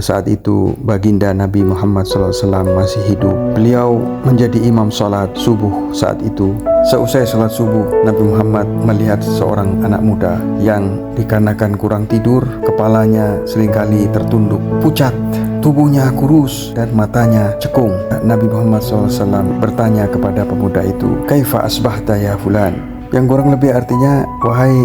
Saat itu baginda Nabi Muhammad SAW masih hidup. Beliau menjadi imam sholat subuh saat itu. Seusai sholat subuh, Nabi Muhammad melihat seorang anak muda yang dikarenakan kurang tidur, kepalanya seringkali tertunduk, pucat, tubuhnya kurus dan matanya cekung. Nabi Muhammad SAW bertanya kepada pemuda itu, "Kaifa asbahta ya fulan?" Yang kurang lebih artinya, "Wahai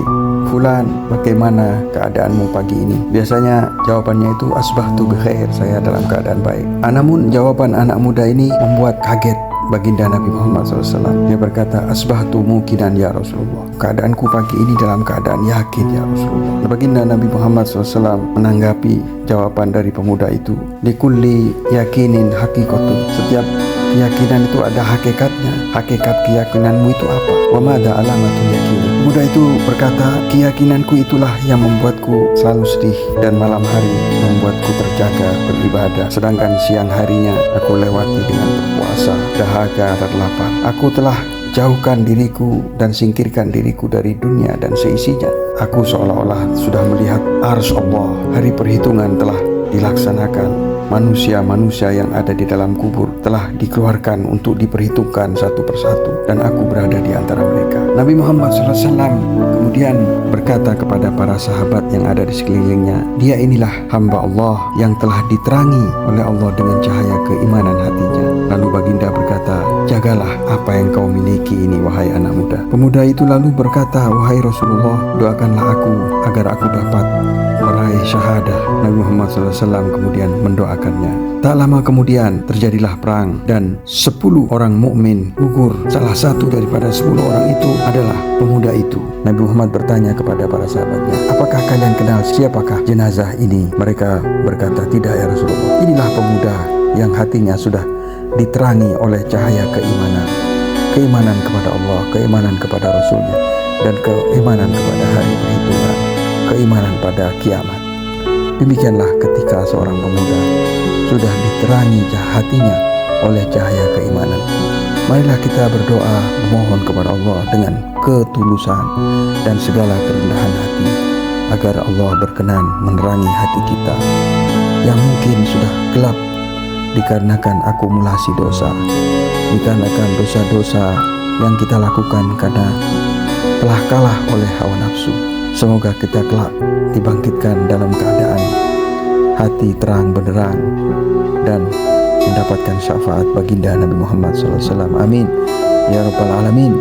fulan, bagaimana keadaanmu pagi ini?" Biasanya jawabannya itu asbahtu bikhair, saya dalam keadaan baik. Namun jawaban anak muda ini membuat kaget baginda Nabi Muhammad SAW. Dia berkata, "Asbahtu mukinan ya Rasulullah." Keadaanku pagi ini dalam keadaan yakin ya Rasulullah. Baginda Nabi Muhammad SAW menanggapi jawaban dari pemuda itu, "Likulli yakinin hakikatun." Setiap keyakinan itu ada hakikatnya. Hakikat keyakinanmu itu apa? Wa madza alamatul yakin? Pemuda itu berkata, "Keyakinanku itulah yang membuatku selalu sedih dan malam hari membuatku terjaga beribadah. Sedangkan siang harinya aku lewati dengan berpuasa, dahaga dan lapar. Aku telah jauhkan diriku dan singkirkan diriku dari dunia dan seisinya. Aku seolah-olah sudah melihat arsy Allah. Hari perhitungan telah dilaksanakan. Manusia-manusia yang ada di dalam kubur telah dikeluarkan untuk diperhitungkan satu persatu, dan aku berada di antara mereka." Nabi Muhammad SAW kemudian berkata kepada para sahabat yang ada di sekelilingnya, "Dia inilah hamba Allah yang telah diterangi oleh Allah dengan cahaya keimanan hatinya." Lalu baginda berkata, "Jagalah apa yang kau miliki ini, wahai anak muda." Pemuda itu lalu berkata, "Wahai Rasulullah, doakanlah aku agar aku dapat meraih syahadah." Nabi Muhammad SAW kemudian mendoakannya. Tak lama kemudian terjadilah perang dan 10 orang mukmin gugur. Salah satu daripada 10 orang itu adalah pemuda itu. Nabi Muhammad bertanya kepada para sahabatnya, "Apakah kalian kenal siapakah jenazah ini?" Mereka berkata, "Tidak ya Rasulullah. Inilah pemuda yang hatinya sudah diterangi oleh cahaya keimanan. Keimanan kepada Allah, keimanan kepada Rasulnya, dan keimanan kepada hari perhitungan, keimanan pada kiamat." Demikianlah ketika seorang pemuda sudah diterangi hatinya oleh cahaya keimanan. Marilah kita berdoa memohon kepada Allah dengan ketulusan dan segala kerendahan hati, agar Allah berkenan menerangi hati kita yang mungkin sudah gelap dikarenakan akumulasi dosa, dikarenakan dosa-dosa yang kita lakukan karena telah kalah oleh hawa nafsu. Semoga kita kelak dibangkitkan dalam keadaan hati terang benderang dan mendapatkan syafaat baginda Nabi Muhammad SAW. Amin ya rabbal alamin.